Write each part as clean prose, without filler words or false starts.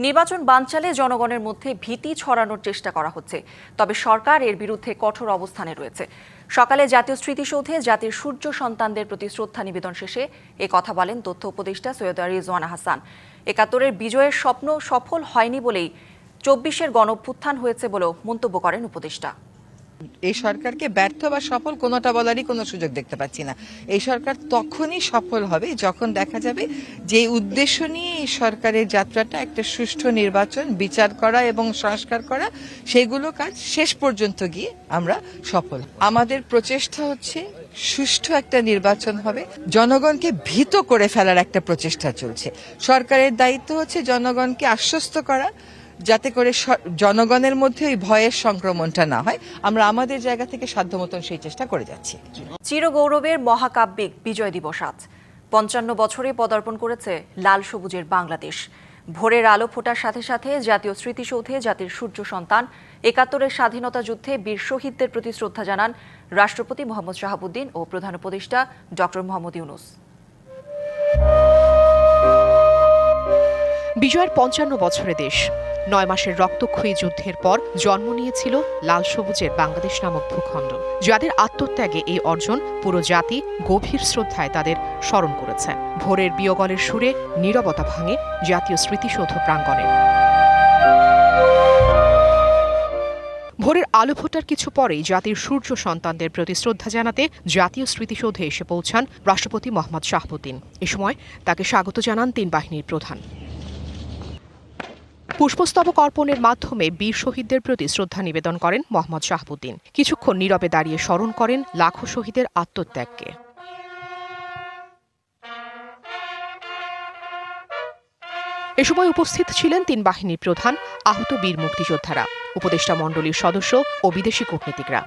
নির্বাচন বানচালে জনগণের মধ্যে ভীতি ছড়ানোর চেষ্টা করা হচ্ছে, তবে সরকার এর বিরুদ্ধে কঠোর অবস্থানে রয়েছে। সকালে জাতীয় স্মৃতিসৌধে জাতির সূর্য সন্তানদের প্রতি শ্রদ্ধা নিবেদন শেষে এ কথা বলেন তথ্য উপদেষ্টা সৈয়দ রিজওয়ানা হাসান। ৭১-এর বিজয়ের স্বপ্ন সফল হয়নি বলেই ২৪-এর গণঅভ্যুত্থান হয়েছে বলেও মন্তব্য করেন উপদেষ্টা। এই সরকারকে ব্যর্থ বা সফল কোনোটা বলারই কোনো সুযোগ দেখতে পাচ্ছি না। এই সরকার তখনই সফল হবে যখন দেখা যাবে যে উদ্দেশ্য নিয়ে এই সরকারের যাত্রাটা একটা সুষ্ঠু নির্বাচন, বিচার করা এবং সংস্কার করা, সেগুলো কাজ শেষ পর্যন্ত গিয়ে আমরা সফল। আমাদের প্রচেষ্টা হচ্ছে সুষ্ঠু একটা নির্বাচন হবে, জনগণকে ভীত করে ফেলার একটা প্রচেষ্টা চলছে। সরকারের দায়িত্ব হচ্ছে জনগণকে আশ্বস্ত করা, যাতে করে জনগণের মধ্যে ওই ভয়ের সংক্রমণটা না হয়। আমরা আমাদের জায়গা থেকে সাধ্যমতন সেই চেষ্টা করে যাচ্ছি। চিরগৌরবের মহাকাব্যিক বিজয় দিবস আজ ৫৫ বছরে পদার্পণ করেছে লাল সবুজের বাংলাদেশ। ভোরের আলো ফোটার সাথে সাথে জাতীয় স্মৃতিসৌধে জাতির সূর্য সন্তান ৭১-এর স্বাধীনতা যুদ্ধে বীর শহীদদের প্রতি শ্রদ্ধা জানান রাষ্ট্রপতি মোহাম্মদ শাহাবুদ্দিন ও প্রধান উপদেষ্টা ডক্টর মোহাম্মদ ইউনূস। বিজয়ের ৫৫ বছরে দেশ ৯ মাসের রক্তক্ষয়ী যুদ্ধের পর জন্ম নিয়েছিল লাল সবুজের বাংলাদেশ নামক ভূখণ্ড, যাদের আত্মত্যাগে এই অর্জন পুরো জাতি গভীর শ্রদ্ধায় তাদের স্মরণ করেছে। ভোরের বিয়গলের সুরে নীরবতা ভাঙে জাতীয় স্মৃতিসৌধ প্রাঙ্গণে। ভোরের আলো ফোটার কিছু পরেই জাতির সূর্য সন্তানদের প্রতি শ্রদ্ধা জানাতে জাতীয় স্মৃতিসৌধে এসে পৌঁছান রাষ্ট্রপতি মোহাম্মদ শাহাবুদ্দিন। এ সময় তাকে স্বাগত জানান ৩ বাহিনীর প্রধান। পুষ্পস্তবক অর্পণের মাধ্যমে বীর শহীদদের প্রতি শ্রদ্ধা নিবেদন করেন মোহাম্মদ শাহাবুদ্দিন। কিছুক্ষণ নীরবে দাঁড়িয়ে স্মরণ করেন লাখো শহীদের আত্মত্যাগকে। এ সময় উপস্থিত ছিলেন ৩ বাহিনীর প্রধান, আহত বীর মুক্তিযোদ্ধারা, উপদেষ্টা মণ্ডলীর সদস্য ও বিদেশি কূটনীতিকরা।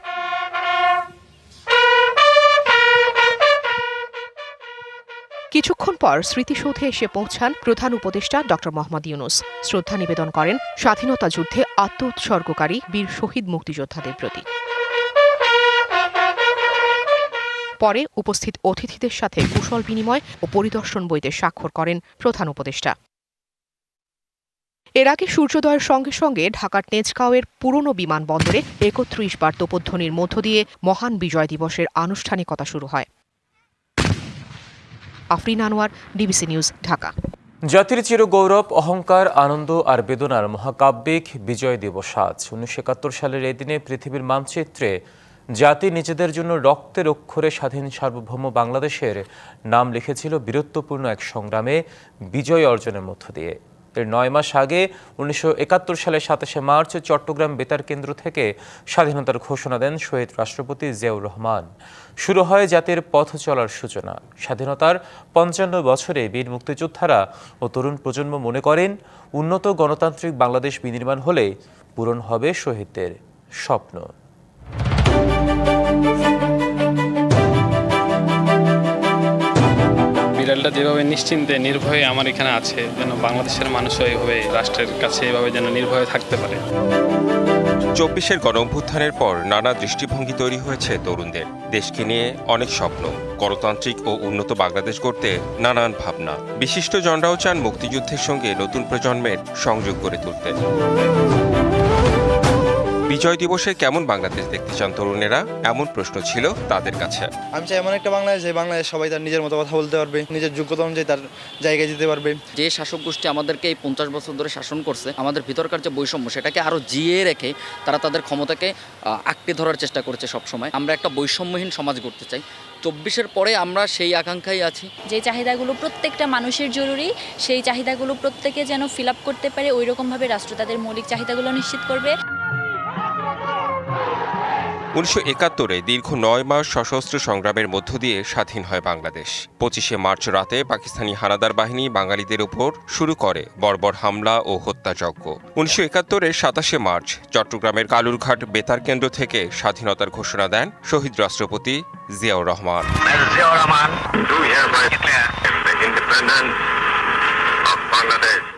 কিছুক্ষণ পর স্মৃতিসৌধে এসে পৌঁছান প্রধান উপদেষ্টা ডক্টর মোহাম্মদ ইউনূস। শ্রদ্ধা নিবেদন করেন স্বাধীনতা যুদ্ধে আত্ম উৎসর্গকারী বীর শহীদ মুক্তিযোদ্ধাদের প্রতি। পরে উপস্থিত অতিথিদের সাথে কুশল বিনিময় ও পরিদর্শন বইতে স্বাক্ষর করেন প্রধান উপদেষ্টা। এর আগে সূর্যোদয়ের সঙ্গে সঙ্গে ঢাকার তেজগাঁওয়ের পুরনো বিমানবন্দরে ৩১ বার তোপধ্বনির মধ্য দিয়ে মহান বিজয় দিবসের আনুষ্ঠানিকতা শুরু হয়। Afrin Anwar, DBC news, Dhaka. জাতির চিরগৌরব, অহংকার, আনন্দ আর বেদনার মহাকাব্যিক বিজয় দিবস আজ। ১৯৭১ সালের এই দিনে পৃথিবীর মানচিত্রে জাতি নিজেদের জন্য রক্তের অক্ষরে স্বাধীন সার্বভৌম বাংলাদেশের নাম লিখেছিল বীরত্বপূর্ণ এক সংগ্রামে বিজয় অর্জনের মধ্য দিয়ে। এর ৯ মাস আগে ১৯৭১ সালের ২৭শে মার্চ চট্টগ্রাম বেতার কেন্দ্র থেকে স্বাধীনতার ঘোষণা দেন শহীদ রাষ্ট্রপতি জিয়াউর রহমান। শুরু হয় জাতির পথ চলার সূচনা। স্বাধীনতার ৫৫ বছরে বীর মুক্তিযোদ্ধারা ও তরুণ প্রজন্ম মনে করেন, উন্নত গণতান্ত্রিক বাংলাদেশ বিনির্মাণ হলে পূরণ হবে শহীদদের স্বপ্ন। বিড়ালটা যেভাবে নিশ্চিন্তে নির্ভয়ে আমার এখানে আছে, যেন বাংলাদেশের মানুষও এভাবে রাষ্ট্রের কাছে এভাবে যেন নির্ভয়ে থাকতে পারে। ২৪-এর গণঅভ্যুত্থানের পর নানা দৃষ্টিভঙ্গি তৈরি হয়েছে তরুণদের। দেশকে নিয়ে অনেক স্বপ্ন, গণতান্ত্রিক ও উন্নত বাংলাদেশ গড়তে নানান ভাবনা। বিশিষ্টজনরাও চান মুক্তিযুদ্ধের সঙ্গে নতুন প্রজন্মের সংযোগ গড়ে তুলতে। বিজয় দিবসে কেমন বাংলাদেশ দেখতে চান তরুণেরা, এমন প্রশ্ন ছিল তাদের কাছে। আমি চাই এমন একটা বাংলাদেশ, যে বাংলাদেশ সবাই তার নিজের মতো কথা বলতে পারবে, নিজের যোগ্যতা অনুযায়ী তার জায়গায় যেতে পারবে। যে শাসক গোষ্ঠী আমাদেরকে এই ৫০ বছর ধরে শাসন করছে, আমাদের ভিতরকার যে বৈষম্য, সেটাকে আরও জিয়ে রেখে তারা তাদের ক্ষমতাকে আঁকড়ে ধরার চেষ্টা করছে সবসময়। আমরা একটা বৈষম্যহীন সমাজ গড়তে চাই। ২৪-এর পরে আমরা সেই আকাঙ্ক্ষায় আছি। যে চাহিদাগুলো প্রত্যেকটা মানুষের জরুরি, সেই চাহিদাগুলো প্রত্যেকে যেন ফিল আপ করতে পারে, ওই রকমভাবে রাষ্ট্র তাদের মৌলিক চাহিদাগুলো নিশ্চিত করবে। ১৯৭১-এ দীর্ঘ ৯ মাস সশস্ত্র সংগ্রামের মধ্য দিয়ে স্বাধীন হয় বাংলাদেশ। ২৫শে মার্চ রাতে পাকিস্তানি হানাদার বাহিনী বাঙালিদের উপর শুরু করে বর্বর হামলা ও হত্যাযজ্ঞ। ১৯৭১-এর ২৭শে মার্চ চট্টগ্রামের কালুরঘাট বেতার কেন্দ্র থেকে স্বাধীনতার ঘোষণা দেন শহীদ রাষ্ট্রপতি জিয়াউর রহমান।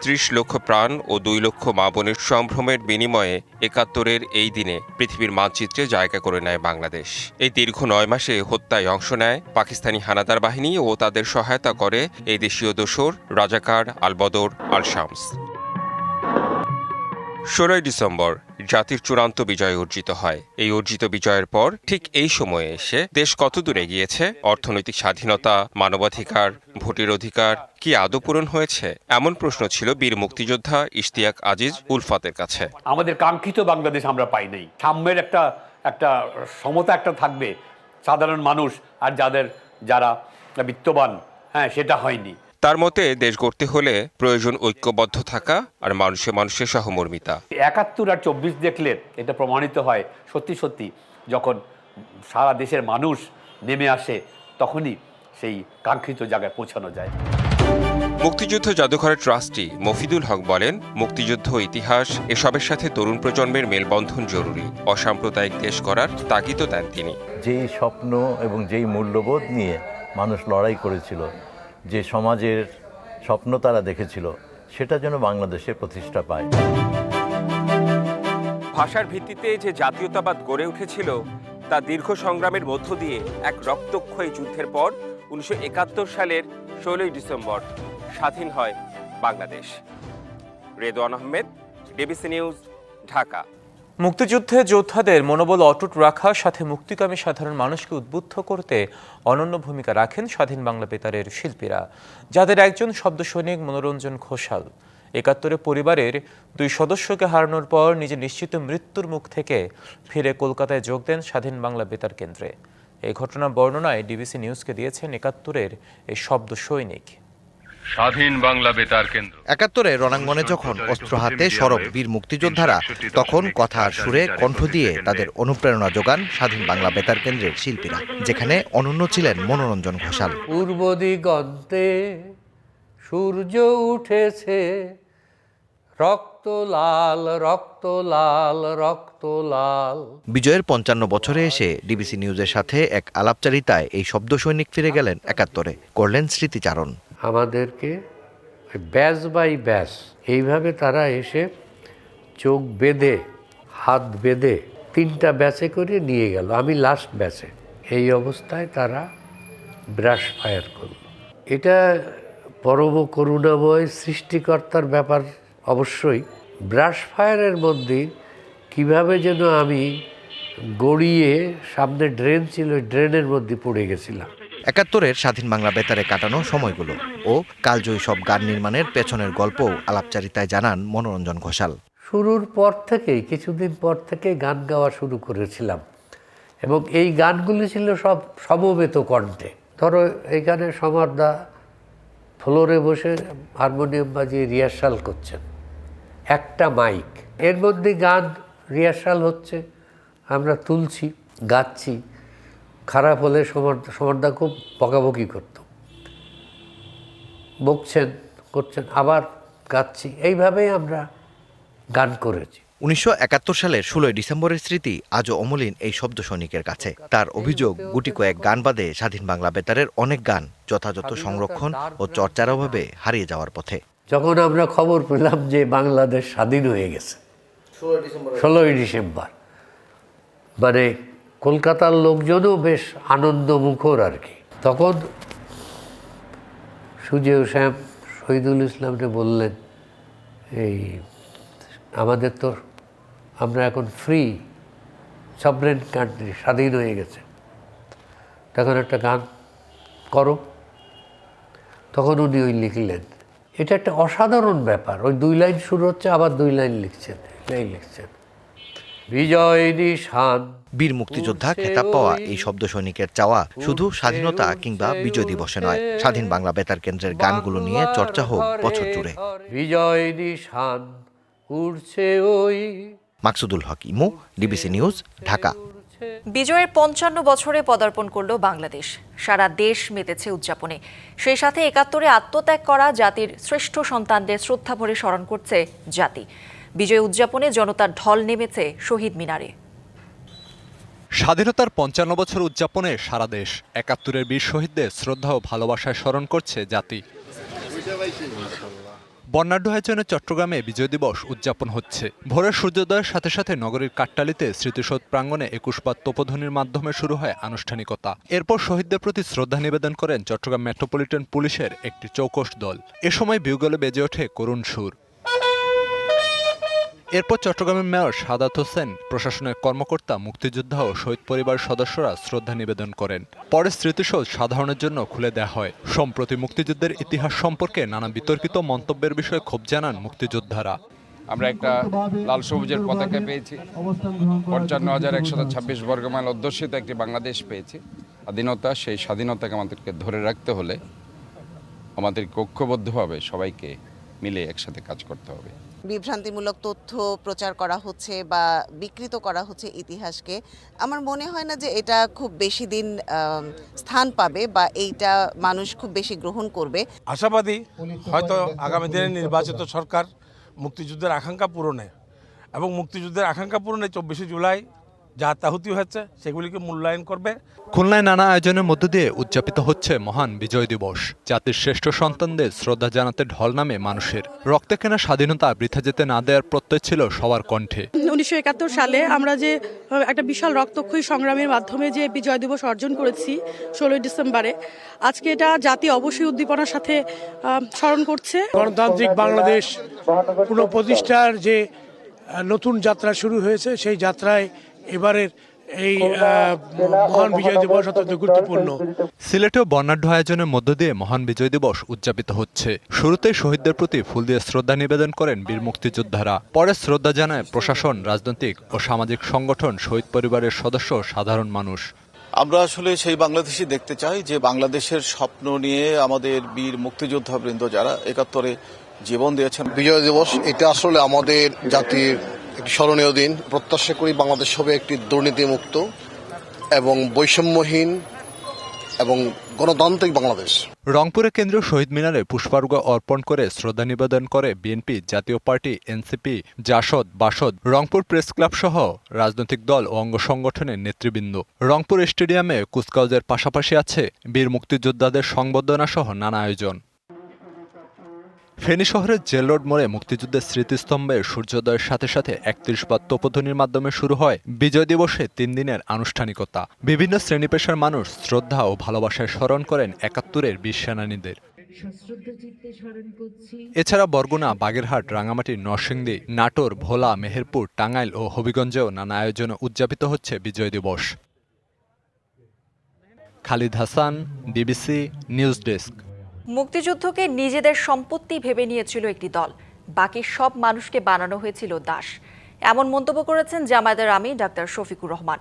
৩০ লক্ষ প্রাণ ও ২ লক্ষ মা বোনের সম্ভ্রমের বিনিময়ে ৭১-এর এই দিনে পৃথিবীর মানচিত্রে জায়গা করে নেয় বাংলাদেশ। এই দীর্ঘ ৯ মাসে হত্যায় অংশ নেয় পাকিস্তানি হানাদার বাহিনী ও তাদের সহায়তা করে এই দেশীয় দোসর রাজাকার, আল বদর, আল শামস। 16 ডিসেম্বর জাতির চূড়ান্ত বিজয় অর্জিত হয়। এই অর্জিত বিজয়ের পর ঠিক এই সময়ে এসে দেশ কতদূর এগিয়েছে? অর্থনৈতিক স্বাধীনতা, মানবাধিকার, ভোটের অধিকার কি আদৌ পূরণ হয়েছে? এমন প্রশ্ন ছিল বীর মুক্তিযোদ্ধা ইশতিয়াক আজিজ উলফাতের কাছে। আমাদের কাঙ্ক্ষিত বাংলাদেশ আমরা পাই নাই। সাম্যের একটা সমতা একটা থাকবে সাধারণ মানুষ আর যারা বিত্তবান, সেটা হয়নি। তার মতে দেশ গড়তে হলে প্রয়োজন ঐক্যবদ্ধ থাকা আর মানুষে মানুষের সহমর্মিতা। ৭১ আর ২৪ দেখলে এটা প্রমাণিত হয় সত্যি যখন সারা দেশের মানুষ নেমে আসে তখনই সেই কাঙ্ক্ষিত জায়গায় পৌঁছানো যায়। মুক্তিযুদ্ধ জাদুঘরের ট্রাস্টি মফিদুল হক বলেন, মুক্তিযুদ্ধ ইতিহাস এসবের সাথে তরুণ প্রজন্মের মেলবন্ধন জরুরি। অসাম্প্রদায়িক দেশ গড়ার তাগিদও দেন তিনি। যেই স্বপ্ন এবং যেই মূল্যবোধ নিয়ে মানুষ লড়াই করেছিল, যে সমাজের স্বপ্ন তারা দেখেছিল, সেটা যেন বাংলাদেশে প্রতিষ্ঠা পায়। ভাষার ভিত্তিতে যে জাতীয়তাবাদ গড়ে উঠেছিল তা দীর্ঘ সংগ্রামের মধ্য দিয়ে এক রক্তক্ষয়ী যুদ্ধের পর 1971 সালের 16 ডিসেম্বর স্বাধীন হয় বাংলাদেশ। রেদওয়ান আহমেদ, ডিবিসি নিউজ, ঢাকা। মুক্তিযুদ্ধে যোদ্ধাদের মনোবল অটুট রাখার সাথে মুক্তিকামী সাধারণ মানুষকে উদ্বুদ্ধ করতে অনন্য ভূমিকা রাখেন স্বাধীন বাংলা বেতারের শিল্পীরা, যাদের একজন শব্দ সৈনিক মনোরঞ্জন ঘোষাল ৭১ পরিবারের 2 সদস্যকে হারানোর পর নিজের নিশ্চিত মৃত্যুর মুখ থেকে ফিরে কলকাতায় যোগ দেন স্বাধীন বাংলা বেতার কেন্দ্রে। এই ঘটনা বর্ণনায় ডিবিসি নিউজকে দিয়েছেন ৭১ এই শব্দ সৈনিক। স্বাধীন বাংলা বেতার কেন্দ্র। ৭১ রণাঙ্গনে যখন অস্ত্র হাতে সরব বীর মুক্তিযোদ্ধারা, তখন কথার সুরে কণ্ঠ দিয়ে তাদের অনুপ্রেরণা যোগান স্বাধীন বাংলা বেতার কেন্দ্রের শিল্পীরা, যেখানে অনন্য ছিলেন মনোরঞ্জন ঘোষাল। পূর্ব দিগন্তে সূর্য উঠেছে, রক্ত লাল রক্ত লাল রক্ত লাল। বিজয়ের ৫৫ বছরে এসে ডিবিসি নিউজের সাথে এক আলাপচারিতায় এই শব্দ সৈনিক ফিরে গেলেন ৭১, করলেন স্মৃতিচারণ। আমাদেরকে ব্যাচ বাই ব্যাচ এইভাবে তারা এসে চোখ বেঁধে হাত বেঁধে 3টা ব্যাচে করে নিয়ে গেল। আমি লাস্ট ব্যাচে। এই অবস্থায় তারা ব্রাশ ফায়ার করল। এটা পরম করুণাময় সৃষ্টিকর্তার ব্যাপার। অবশ্যই ব্রাশ ফায়ারের মধ্যে কিভাবে যেন আমি গড়িয়ে, সামনে ড্রেন ছিল, ড্রেনের মধ্যে পড়ে গেছিলাম। ৭১ স্বাধীন বাংলা বেতারে কাটানো সময়গুলো ও কালজয়ী সব গান নির্মাণের পেছনের গল্পও আলাপচারিতায় জানান মনোরঞ্জন ঘোষাল। শুরুর পর থেকেই, কিছুদিন পর থেকে গান গাওয়া শুরু করেছিলাম এবং এই গানগুলি ছিল সব সমবেত কণ্ঠে। ধরো এইখানে সমারদা ফ্লোরে বসে হারমোনিয়াম বাজিয়ে রিহার্সাল করছেন, একটা মাইক, এর মধ্যে গান রিহার্সাল হচ্ছে, আমরা তুলছি, গাচ্ছি। খারাপ হলে সমরদা খুব বকাবকি করত, বকছেন করছেন, আবার গাচ্ছি। এইভাবেই আমরা গান করেছি। ১৯৭১ সালের 16 ডিসেম্বরের স্মৃতি আজও অমলিন এই শব্দ সৈনিকের কাছে। তার অভিযোগ, গুটি কয়েক গান বাদে স্বাধীন বাংলা বেতারের অনেক গান যথাযথ সংরক্ষণ ও চর্চার অভাবে হারিয়ে যাওয়ার পথে। যখন আমরা খবর পেলাম যে বাংলাদেশ স্বাধীন হয়ে গেছে 16 ডিসেম্বর, মানে কলকাতার লোকজনও বেশ আনন্দমুখর আর কি। তখন সুজেয় শ্যাম শহীদুল ইসলামকে বললেন, এই আমাদের তো, আমরা এখন ফ্রি সভরেন কান্ট্রি, স্বাধীন হয়ে গেছে, তখন একটা গান করো। তখন উনি ওই লিখলেন। এটা একটা অসাধারণ ব্যাপার। ওই 2 লাইন শুরু হচ্ছে, আবার 2 লাইন লিখছেন, বিজয় নিশান। বীর মুক্তিযোদ্ধা খেতাব পাওয়া এই শব্দ সৈনিকের চাওয়া শুধু স্বাধীনতা কিংবা বিজয় দিবসে নয়, স্বাধীন বাংলা বেতার কেন্দ্রের গানগুলো নিয়ে চর্চা হোক বছর জুড়ে। বিজয় নিশান উড়ছে ওই। মাকসুদুল হক ইমু, ডিবিসি নিউজ, ঢাকা। বিজয়ের ৫৫ বছরে পদার্পণ করল বাংলাদেশ। সারা দেশ মেতেছে উদযাপনে। সেই সাথে ৭১ আত্মত্যাগ করা জাতির শ্রেষ্ঠ সন্তানদের শ্রদ্ধা ভরে স্মরণ করছে জাতি। বিজয় উদযাপনে জনতার ঢল নেমেছে শহীদ মিনারে। স্বাধীনতার ৫৫ বছর উদযাপনে সারা দেশ ৭১ বীর শহীদদের শ্রদ্ধা ও ভালোবাসায় স্মরণ করছে জাতি। বর্ণাঢ্য আয়োজনে চট্টগ্রামে বিজয় দিবস উদযাপন হচ্ছে। ভোরের সূর্যোদয়ের সাথে সাথে নগরীর কাট্টালীতে স্মৃতিসৌধ প্রাঙ্গণে ২১ বার তোপধ্বনির মাধ্যমে শুরু হয় আনুষ্ঠানিকতা। এরপর শহীদদের প্রতি শ্রদ্ধা নিবেদন করেন চট্টগ্রাম মেট্রোপলিটন পুলিশের একটি চৌকস দল। এ সময় বিউগলে বেজে ওঠে করুণ সুর। এরপর চট্টগ্রামের মেয়র সাদাত হোসেন, প্রশাসনের কর্মকর্তা, মুক্তিযোদ্ধা ও শহীদ পরিবারের সদস্যরা শ্রদ্ধা নিবেদন করেন। পরে স্মৃতিসৌধ সাধারণের জন্য খুলে দেওয়া হয়। সম্প্রতি মুক্তিযুদ্ধের ইতিহাস সম্পর্কে নানা বিতর্কিত মন্তব্যের বিষয়ে ক্ষোভ জানান মুক্তিযোদ্ধারা। আমরা একটা লাল সবুজের পতাকা পেয়েছি, 55,126 বর্গমাইল অধ্যুষিত একটি বাংলাদেশ পেয়েছি। স্বাধীনতা, সেই স্বাধীনতাকে আমাদেরকে ধরে রাখতে হলে আমাদেরকে ঐক্যবদ্ধভাবে সবাইকে মিলে একসাথে কাজ করতে হবে। বিভ্রান্তিমূলক তথ্য প্রচার করা হচ্ছে বা বিকৃত করা হচ্ছে ইতিহাসকে। আমার মনে হয় না যে এটা খুব বেশি দিন স্থান পাবে বা এইটা মানুষ খুব বেশি গ্রহণ করবে। আশাবাদী হয়তো আগামী দিনে নির্বাচিত সরকার মুক্তিযুদ্ধের আকাঙ্ক্ষা পূরণে এবং মুক্তিযুদ্ধের আকাঙ্ক্ষা পূরণে 24শে জুলাই যা তাহুতি হচ্ছে সেগুলিকে মূল্যায়ন করবে। খুলনায় নানা আয়োজনের মধ্য দিয়ে উদযাপিত হচ্ছে মহান বিজয় দিবস। জাতির শ্রেষ্ঠ সন্তানদের শ্রদ্ধা জানাতে ঢল নামে মানুষের। রক্তে কেনা স্বাধীনতা বৃথা যেতে না দেওয়ার প্রত্যয় ছিল সবার কণ্ঠে। 1971 সালে আমরা যে একটা বিশাল রক্তক্ষয়ী সংগ্রামের মাধ্যমে যে বিজয় দিবস অর্জন করেছি 16 ডিসেম্বরে, আজকে এটা জাতি অবশ্যই উদ্দীপনার সাথে স্মরণ করছে। গণতান্ত্রিক বাংলাদেশ পুনঃপ্রতিষ্ঠার যে নতুন যাত্রা শুরু হয়েছে, সেই যাত্রায় এবারের এই মহান বিজয় দিবস অত্যন্ত গুরুত্বপূর্ণ। সিলেটেও বর্ণাঢ্য আয়োজনের মধ্য দিয়ে মহান বিজয় দিবস উদযাপিত হচ্ছে। শুরুতেই শহীদদের প্রতি ফুল দিয়ে শ্রদ্ধা নিবেদন করেন বীর মুক্তিযোদ্ধারা। পরে শ্রদ্ধা জানায় প্রশাসন, রাজনৈতিক ও সামাজিক সংগঠন, শহীদ পরিবারের সদস্য, সাধারণ মানুষ। আমরা আসলে সেই বাংলাদেশই দেখতে চাই যে বাংলাদেশের স্বপ্ন নিয়ে আমাদের বীর মুক্তিযোদ্ধাবৃন্দ যারা 71-এ জীবন দিয়েছেন। বিজয় দিবস এটা আসলে আমাদের জাতির একটি স্মরণীয় দিন। প্রত্যাশা করি বাংলাদেশ হবে একটি দুর্নীতিমুক্ত এবং বৈষম্যহীন এবং গণতান্ত্রিক বাংলাদেশ। রংপুরে কেন্দ্রীয় শহীদ মিনারে পুষ্পার্ঘ্য অর্পণ করে শ্রদ্ধা নিবেদন করে বিএনপি, জাতীয় পার্টি, এনসিপি, জাসদ, বাসদ, রংপুর প্রেস ক্লাব সহ রাজনৈতিক দল ও অঙ্গ সংগঠনের নেতৃবৃন্দ। রংপুর স্টেডিয়ামে কুচকাওয়াজের পাশাপাশি আছে বীর মুক্তিযোদ্ধাদের সংবর্ধনা সহ নানা আয়োজন। ফেনী শহরের জেল রোড মোড়ে মুক্তিযুদ্ধের স্মৃতিস্তম্ভে সূর্যোদয়ের সাথে সাথে 31 বার তোপধ্বনির মাধ্যমে শুরু হয় বিজয় দিবসে 3 দিনের আনুষ্ঠানিকতা। বিভিন্ন শ্রেণী পেশার মানুষ শ্রদ্ধা ও ভালোবাসায় স্মরণ করেন 71-এর বীর সেনানীদের। এছাড়া বরগুনা, বাগেরহাট, রাঙামাটি, নরসিংদী, নাটোর, ভোলা, মেহেরপুর, টাঙ্গাইল ও হবিগঞ্জেও নানা আয়োজনে উদযাপিত হচ্ছে বিজয় দিবস। Khalid Hasan, DBC news desk. মুক্তিযুদ্ধকে নিজেদের সম্পত্তি ভেবে নিয়েছিল একটি দল, বাকি সব মানুষকে বানানো হয়েছিল দাস। এমন মন্তব্য করেছেন জামায়াতের আমির ডাক্তার শফিকুর রহমান।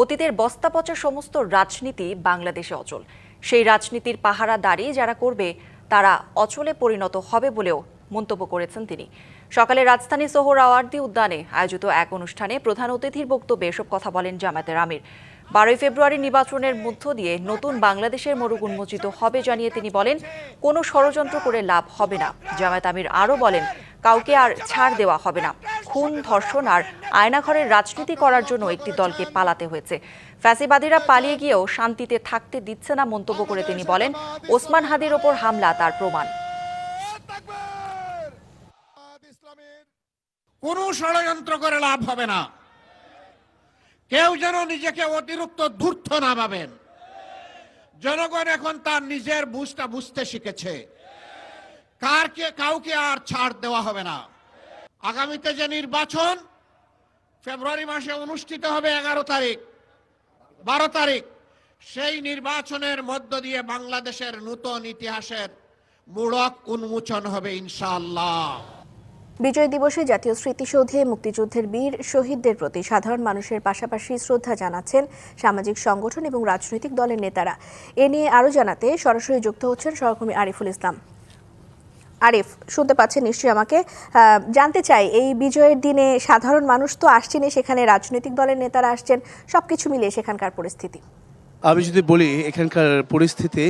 অতীতের বস্তাপচা সমস্ত রাজনীতি বাংলাদেশে অচল। সেই রাজনীতির পাহারাদারি যারা করবে তারা অচলে পরিণত হবে বলেও মন্তব্য করেছেন তিনি। সকালে রাজধানী সোহরাওয়ার্দী উদ্যানে আয়োজিত এক অনুষ্ঠানে প্রধান অতিথির বক্তব্যে এসব কথা বলেন জামায়াতের আমির। 12 ফেব্রুয়ারি নির্বাচনের মধ্য দিয়ে নতুন বাংলাদেশের মোড়ক উন্মোচিত হবে জানিয়ে তিনি বলেন, কোনো ষড়যন্ত্র করে লাভ হবে না। জামায়াত আমির আরও বলেন, কাউকে আর ছাড় দেওয়া হবে না। খুন, ধর্ষণ আর আয়নাঘরের রাজনীতি করার জন্য একটি দলকে পালাতে হয়েছে। ফ্যাসিবাদীরা পালিয়ে গিয়েও শান্তিতে থাকতে দিচ্ছে না মন্তব্য করে তিনি বলেন, ওসমান হাদির ওপর হামলা তার প্রমাণ। কোনো ষড়যন্ত্র করে লাভ হবে না। কেউ যেন নিজেকে অতিরিক্ত ধূর্ত না ভাবেন। জনগণ এখন তার নিজের বুঝটা বুঝতে শিখেছে। কাউকে আর ছাড় দেওয়া হবে না। আগামীতে যে নির্বাচন ফেব্রুয়ারি মাসে অনুষ্ঠিত হবে 11 তারিখ, 12 তারিখ, সেই নির্বাচনের মধ্য দিয়ে বাংলাদেশের নতুন ইতিহাসের মোড়ক উন্মোচন হবে ইনশাআল্লাহ। বিজয় দিবসে জাতীয় স্মৃতিসৌধে মুক্তিযুদ্ধের বীর শহীদদের প্রতি সাধারণ মানুষের পাশাপাশি শ্রদ্ধা জানাচ্ছেন সামাজিক সংগঠন এবং রাজনৈতিক দলের নেতারা। এ নিয়ে আরও জানাতে সরাসরি যুক্ত হচ্ছেন সহকর্মী আরিফুল ইসলাম। আরিফ, শুনতে পাচ্ছেন নিশ্চয়ই আমাকে? জানতে চাই, এই বিজয়ের দিনে সাধারণ মানুষ তো আসছেনই, সেখানে রাজনৈতিক দলের নেতারা আসছেন, সবকিছু মিলিয়ে সেখানকার পরিস্থিতি। আমি যদি বলি, এখানকার পরিস্থিতি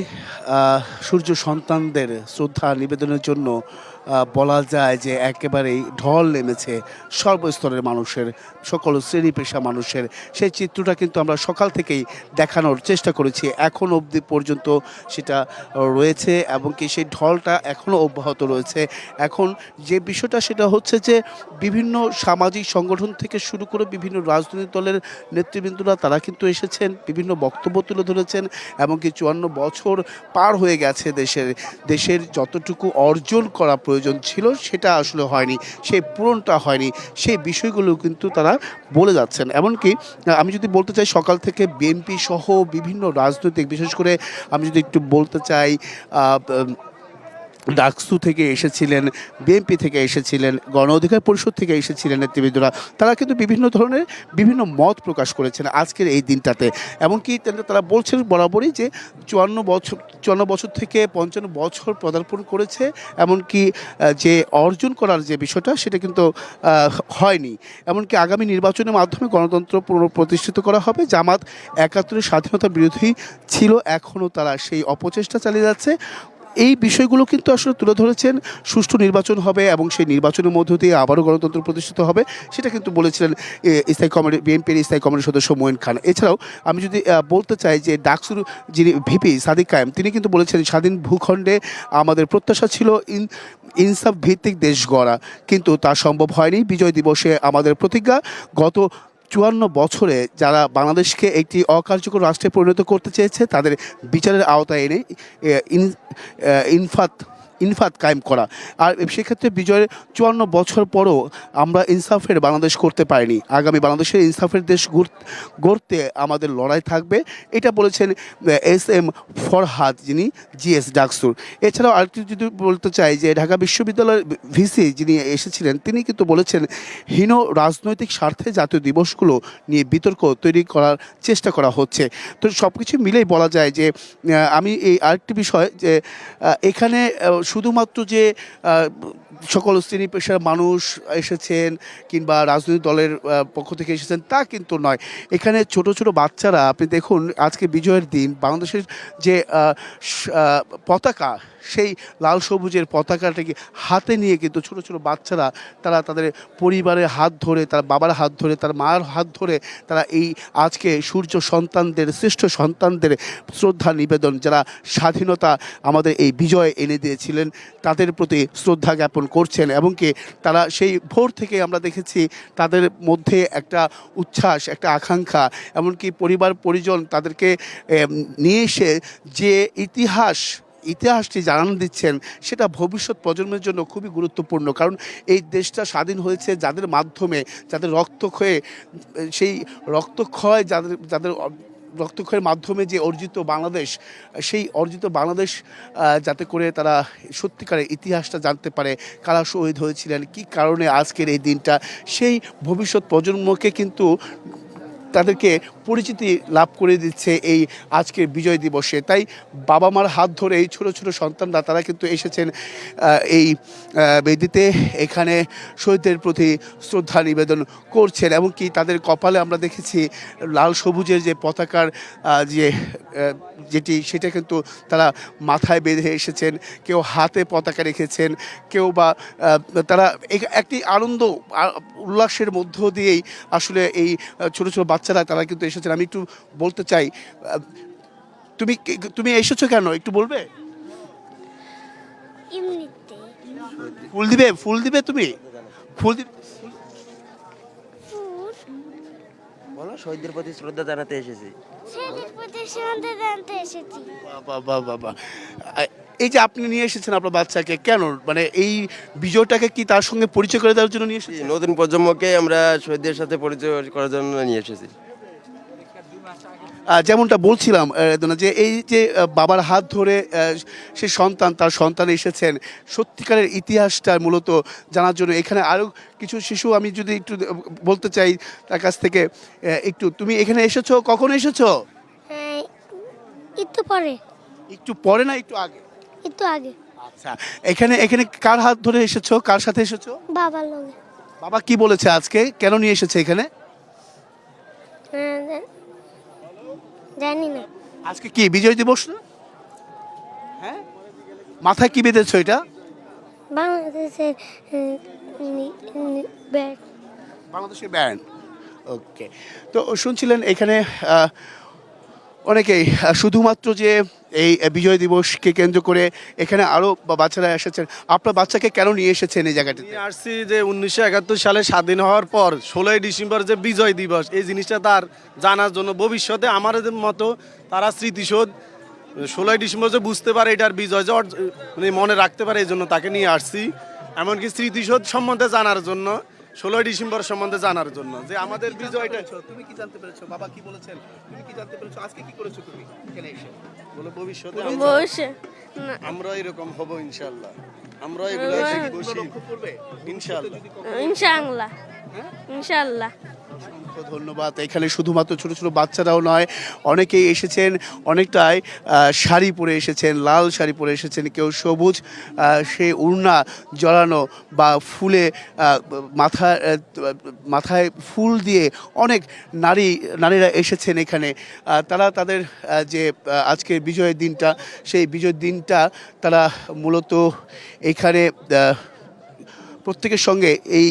সূর্য সন্তানদের শ্রদ্ধা নিবেদনের জন্য বলা যায় যে একেবারেই ঢল নেমেছে সর্বস্তরের মানুষের, সকল শ্রেণী পেশা মানুষের। সেই চিত্রটা কিন্তু আমরা সকাল থেকেই দেখানোর চেষ্টা করেছি, এখন অবধি পর্যন্ত সেটা রয়েছে এবং কি সেই ঢলটা এখনও অব্যাহত রয়েছে। এখন যে বিষয়টা সেটা হচ্ছে যে বিভিন্ন সামাজিক সংগঠন থেকে শুরু করে বিভিন্ন রাজনৈতিক দলের নেতৃবৃন্দরা তারা কিন্তু এসেছেন, বিভিন্ন বক্তব্য তুলে ধরেছেন এবং কি 54 বছর পার হয়ে গেছে দেশের যতটুকু অর্জন করা প্রয়োজন ছিল সেটা আসলে হয়নি, সেই পূরণটা হয়নি, সেই বিষয়গুলো কিন্তু তারা বলে যাচ্ছেন। এমনকি আমি যদি বলতে চাই সকাল থেকে বিএনপি সহ বিভিন্ন রাজনৈতিক, বিশেষ করে আমি যদি একটু বলতে চাই ডাকসু থেকে এসেছিলেন, বিএনপি থেকে এসেছিলেন, গণ অধিকার পরিষদ থেকে এসেছিলেন নেতৃবৃন্দরা, তারা কিন্তু বিভিন্ন ধরনের বিভিন্ন মত প্রকাশ করেছেন আজকের এই দিনটাতে। এমনকি তারা বলছেন বরাবরই যে 54 বছর থেকে 55 বছর পদার্পণ করেছে, এমনকি যে অর্জন করার যে বিষয়টা সেটা কিন্তু হয়নি। এমনকি আগামী নির্বাচনের মাধ্যমে গণতন্ত্র পুনঃপ্রতিষ্ঠিত করা হবে। জামাত 71 স্বাধীনতা বিরোধী ছিল, এখনও তারা সেই অপচেষ্টা চালিয়ে যাচ্ছে। এই বিষয়গুলো কিন্তু আসলে তুলে ধরেছেন। সুষ্ঠু নির্বাচন হবে এবং সেই নির্বাচনের মধ্য দিয়ে আবারও গণতন্ত্র প্রতিষ্ঠিত হবে, সেটা কিন্তু বলেছিলেন বিএনপির স্থায়ী কমিটির সদস্য মঈন খান। এছাড়াও আমি যদি বলতে চাই যে ডাকসুর যিনি ভিপি সাদিক কায়েম, তিনি কিন্তু বলেছেন স্বাধীন ভূখণ্ডে আমাদের প্রত্যাশা ছিল ইনসাফ ভিত্তিক দেশ গড়া, কিন্তু তা সম্ভব হয়নি। বিজয় দিবসে আমাদের প্রতিজ্ঞা, গত 54 বছরে যারা বাংলাদেশকে একটি অকার্যকর রাষ্ট্রে পরিণত করতে চেয়েছে তাদের বিচারের আওতায় এনে ইনফাত কায়েম করা। আর সেক্ষেত্রে বিজয়ের 54 বছর পরও আমরা ইনসাফের বাংলাদেশ করতে পারিনি। আগামী বাংলাদেশের ইনসাফের দেশ গড়তে আমাদের লড়াই থাকবে, এটা বলেছেন SM ফরহাদ, যিনি GS ডাকসুর। এছাড়াও আরেকটি যদি বলতে চাই যে ঢাকা বিশ্ববিদ্যালয়ের ভিসি যিনি এসেছিলেন, তিনি কিন্তু বলেছেন হীন রাজনৈতিক স্বার্থে জাতীয় দিবসগুলো নিয়ে বিতর্ক তৈরি করার চেষ্টা করা হচ্ছে। তো সব কিছু মিলেই বলা যায় যে আমি এই আরেকটি বিষয় যে এখানে শুধুমাত্র যে সকল শ্রেণী পেশার মানুষ এসেছেন কিংবা রাজনৈতিক দলের পক্ষ থেকে এসেছেন তা কিন্তু নয়। এখানে ছোট ছোট বাচ্চারা, আপনি দেখুন আজকে বিজয়ের দিন বাংলাদেশের যে পতাকা, সেই লাল সবুজের পতাকাটাকে হাতে নিয়ে কিন্তু ছোট ছোট বাচ্চারা তারা তাদের পরিবারের হাত ধরে, তার বাবার হাত ধরে, তার মার হাত ধরে তারা এই আজকে সূর্য সন্তানদের, শ্রেষ্ঠ সন্তানদের শ্রদ্ধা নিবেদন, যারা স্বাধীনতা আমাদের এই বিজয় এনে দিয়েছিলেন তাদের প্রতি শ্রদ্ধা জ্ঞাপন করছেন। এবং কি তারা সেই ভোর থেকে আমরা দেখেছি তাদের মধ্যে একটা উচ্ছ্বাস, একটা আকাঙ্ক্ষা, এমনকি পরিবার পরিজন তাদেরকে নিয়ে এসে যে ইতিহাসটি জানান দিচ্ছেন সেটা ভবিষ্যৎ প্রজন্মের জন্য খুবই গুরুত্বপূর্ণ। কারণ এই দেশটা স্বাধীন হয়েছে যাদের মাধ্যমে, যাদের রক্তক্ষয়ে, সেই রক্তক্ষয় যাদের রক্তক্ষয়ের মাধ্যমে যে অর্জিত বাংলাদেশ, সেই অর্জিত বাংলাদেশ যাতে করে তারা সত্যিকারের ইতিহাসটা জানতে পারে, কারা শহীদ হয়েছিলেন, কি কারণে আজকের এই দিনটা, সেই ভবিষ্যৎ প্রজন্মকে কিন্তু তাদেরকে পরিচিতি লাভ করে দিচ্ছে এই আজকের বিজয় দিবসে। তাই বাবা মার হাত ধরে এই ছোট ছোট সন্তানরা তারা কিন্তু এসেছেন এই বেদিতে, এখানে শহীদদের প্রতি শ্রদ্ধা নিবেদন করছেন। এমনকি তাদের কপালে আমরা দেখেছি লাল সবুজের যে পতাকার যেটি সেটা কিন্তু তারা মাথায় বেঁধে এসেছেন, কেউ হাতে পতাকা রেখেছেন, কেউ বা তারা একটি আনন্দ উল্লাসের মধ্য দিয়েই আসলে এই ছোট ছোট বাচ্চারা তারা কিন্তু এসেছেন। আমি একটু বলতে চাই, তুমি এসেছো কেন একটু বলবে? ফুল দিবে তুমি? ফুল দিবে বলো, শহীদদের প্রতি শ্রদ্ধা জানাতে এসেছি। বাবা, এই যে আপনি নিয়ে এসেছেন আপনার বাচ্চাকে, কেন, মানে এই বিজয়টাকে কি তার সঙ্গে পরিচয় করে দেওয়ার জন্য নিয়ে এসেছেন? নতুন প্রজন্মকে আমরা শহীদদের সাথে পরিচয় করার জন্য নিয়ে এসেছি। যেমনটা বলছিলাম যে এই যে বাবার হাত ধরে সে সন্তান, তার সন্তান এসেছেন সত্যিকারের ইতিহাসটা মূলত জানার জন্য। এখানে আরও কিছু শিশু, আমি যদি একটু বলতে চাই তার কাছ থেকে একটু, তুমি এখানে এসেছো, কখন এসেছো? একটু পরে না একটু আগে? একটু আগে। আচ্ছা, এখানে কার হাত ধরে এসেছো, কার সাথে এসেছো? বাবার লগে। বাবা কি বলেছে আজকে, কেন নিয়ে এসেছে এখানে? জানি না। আজকে কি বিজয় দিবস না? হ্যাঁ, মাথায় কি বেঁধেছো এটা? বাংলাদেশের ব্যান্ড। বাংলাদেশের ব্যান্ড, ওকে। তো শুনছিলেন এখানে অনেকেই শুধুমাত্র যে এই বিজয় দিবসকে কেন্দ্র করে এখানে আরও বাচ্চারা এসেছেন। আপনার বাচ্চাকে কেন নিয়ে এসেছেন এই জায়গাটিতে? আসছি যে 1971 সালে স্বাধীন হওয়ার পর 16ই ডিসেম্বর যে বিজয় দিবস, এই জিনিসটা তার জানার জন্য, ভবিষ্যতে আমাদের মতো তারা স্মৃতিসৌধ 16ই ডিসেম্বর যে বুঝতে পারে এটার বিজয় যে মানে মনে রাখতে পারে, এই জন্য তাকে নিয়ে আসছি। এমনকি স্মৃতিসৌধ সম্বন্ধে জানার জন্য, 16ই ডিসেম্বর সম্বন্ধে জানার জন্য যে আমাদের বিজয়টা। তুমি কি জানতে পেরেছো? বাবা কি বলেছেন? তুমি কি জানতে পেরেছো? আজকে কি করেছো তুমি এখানে এসে? বলো ভবিষ্যতে আমরা এরকম হব ইনশাআল্লাহ। আমরা এগুলো থেকে বসি ইনশাআল্লাহ। ইনশাআল্লাহ ইনশাআল্লাহ। অসংখ্য ধন্যবাদ। এখানে শুধুমাত্র ছোট ছোট বাচ্চারাও নয়, অনেকেই এসেছেন, অনেকটাই শাড়ি পরে এসেছেন, লাল শাড়ি পরে এসেছেন, কেউ সবুজ সে উড়না জড়ানো বা মাথায় ফুল দিয়ে অনেক নারীরা এসেছেন এখানে। তারা তাদের যে আজকের বিজয়ের দিনটা, সেই বিজয়ের দিনটা তারা মূলত এখানে প্রত্যেকের সঙ্গে এই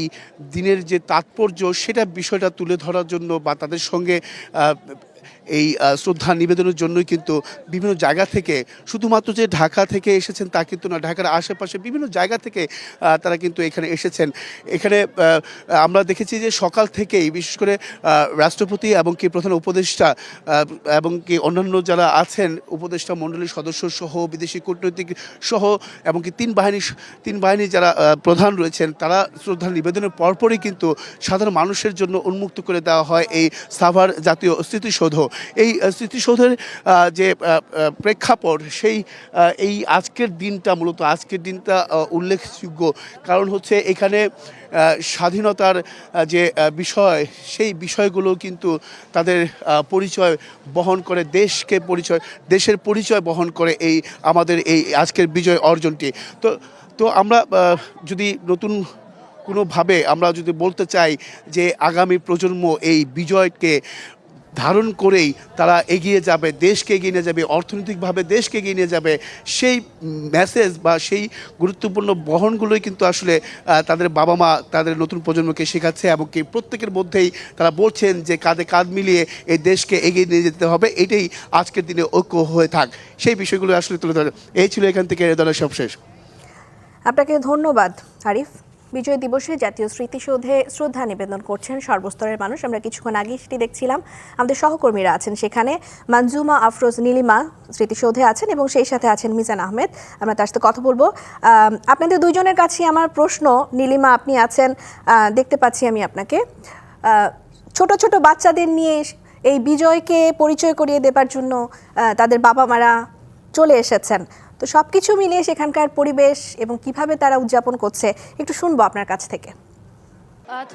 দিনের যে তাৎপর্য সেটা বিষয়টা তুলে ধরার জন্য বা তাদের সঙ্গে এই শ্রদ্ধা নিবেদনের জন্যই কিন্তু বিভিন্ন জায়গা থেকে, শুধুমাত্র যে ঢাকা থেকে এসেছেন তা কিন্তু না, ঢাকার আশেপাশে বিভিন্ন জায়গা থেকে তারা কিন্তু এখানে এসেছেন। এখানে আমরা দেখেছি যে সকাল থেকেই বিশেষ করে রাষ্ট্রপতি এবং কি প্রধান উপদেষ্টা এবং কি অন্যান্য যারা আছেন উপদেষ্টা মণ্ডলীর সদস্য সহ, বিদেশি কূটনৈতিক সহ এবং কি তিন বাহিনী যারা প্রধান রয়েছেন, তারা শ্রদ্ধা নিবেদনের পরপরই কিন্তু সাধারণ মানুষের জন্য উন্মুক্ত করে দেওয়া হয় এই সাভার জাতীয় স্মৃতিসৌধ। এই স্মৃতিসৌধের যে প্রেক্ষাপট, এই আজকের দিনটা মূলত উল্লেখযোগ্য, কারণ হচ্ছে এখানে স্বাধীনতার যে বিষয়, সেই বিষয়গুলো কিন্তু তাদের পরিচয় বহন করে, দেশের পরিচয় বহন করে এই আমাদের এই আজকের বিজয় অর্জনটি। তো আমরা যদি নতুন কোনোভাবে আমরা যদি বলতে চাই যে আগামী প্রজন্ম এই বিজয়কে ধারণ করেই তারা এগিয়ে যাবে, দেশকে এগিয়ে নিয়ে যাবে, অর্থনৈতিকভাবে দেশকে এগিয়ে নিয়ে যাবে, সেই মেসেজ বা সেই গুরুত্বপূর্ণ বহনগুলোই কিন্তু আসলে তাদের বাবা মা তাদের নতুন প্রজন্মকে শেখাচ্ছে এবং কি প্রত্যেকের মধ্যেই তারা বলছেন যে কাঁধে কাঁধ মিলিয়ে এই দেশকে এগিয়ে নিয়ে যেতে হবে, এটাই আজকের দিনে ঐক্য হয়ে থাক, সেই বিষয়গুলো আসলে তুলে ধরে। এই ছিল এখান থেকে এ দলের সবশেষ। আপনাকে ধন্যবাদ আরিফ। বিজয় দিবসে জাতীয় স্মৃতিসৌধে শ্রদ্ধা নিবেদন করছেন সর্বস্তরের মানুষ। আমরা কিছুক্ষণ আগে সেটি দেখছিলাম, আমাদের সহকর্মীরা আছেন সেখানে। মঞ্জুমা আফরোজ নীলিমা স্মৃতিসৌধে আছেন এবং সেই সাথে আছেন মিজান আহমেদ। আমরা তার সাথে কথা বলবো। আপনাদের দুইজনের কাছে আমার প্রশ্ন, নীলিমা আপনি আছেন, দেখতে পাচ্ছি আমি আপনাকে, ছোট ছোট বাচ্চাদের নিয়ে এই বিজয়কে পরিচয় করিয়ে দেবার জন্য তাদের বাবা মারা চলে এসেছেন, তো সব কিছু মিলিয়ে সেখানকার পরিবেশ এবং কিভাবে তারা উদযাপন করছে একটু শুনবো আপনার কাছ থেকে।